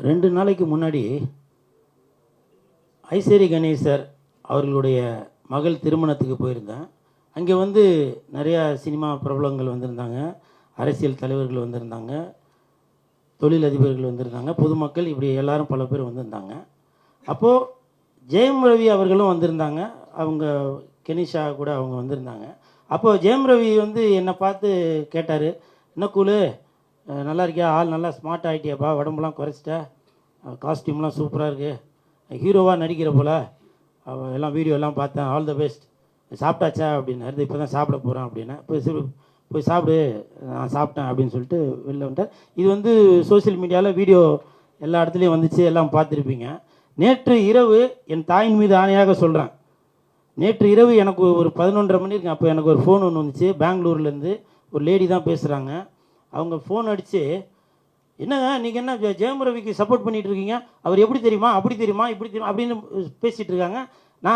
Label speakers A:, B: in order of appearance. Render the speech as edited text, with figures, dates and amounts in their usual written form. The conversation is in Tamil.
A: 2 நாளைக்கு முன்னாடி ஐசேரி கணேசர் அவர்களுடைய மகள் திருமணத்துக்கு போயிருந்தேன். அங்கே வந்து நிறையா சினிமா பிரபலங்கள் வந்திருந்தாங்க, அரசியல் தலைவர்கள் வந்திருந்தாங்க, தொழிலதிபர்கள் வந்திருந்தாங்க, பொதுமக்கள், இப்படி எல்லாரும் பல பேர் வந்திருந்தாங்க. அப்போது ஜெயம் ரவி அவர்களும் வந்திருந்தாங்க, அவங்க கெனிஷா கூட அவங்க வந்திருந்தாங்க. அப்போது ஜெயம் ரவி வந்து என்னை பார்த்து கேட்டார், என்ன கூலு, நல்லா இருக்கியா, ஆள் நல்லா ஸ்மார்ட் ஆகிட்டியாப்பா, உடம்புலாம் குறைச்சிட்ட, காஸ்டியூம்லாம் சூப்பராக இருக்குது, ஹீரோவாக நடிக்கிற போல், எல்லாம் வீடியோலாம் பார்த்தேன், ஆல் த பெஸ்ட், சாப்பிட்டாச்சா அப்படின்னு. இப்போ தான் சாப்பிட போகிறேன் அப்படின்னா, போய் சாப்பிடு, நான் சாப்பிட்டேன் அப்படின்னு சொல்லிட்டு வெளில வந்துட்டார். இது வந்து சோசியல் மீடியாவில் வீடியோ எல்லா இடத்துலையும் வந்துச்சு, எல்லாம் பார்த்துருப்பீங்க. நேற்று இரவு என் தாயின் மீது ஆணையாக சொல்கிறேன், நேற்று இரவு எனக்கு ஒரு 11:30 மணி இருக்கு. அப்போ எனக்கு ஒரு ஃபோன் ஒன்று வந்துச்சு, பெங்களூர்லேருந்து ஒரு லேடி தான் பேசுகிறாங்க. அவங்க ஃபோன் அடித்து, என்னங்க நீங்கள் என்ன ஜெயம் ரவிக்கு சப்போர்ட் பண்ணிகிட்டு இருக்கீங்க, அவர் எப்படி தெரியுமா, அப்படி தெரியுமா, இப்படி தெரியுமா அப்படின்னு பேசிகிட்டு இருக்காங்க.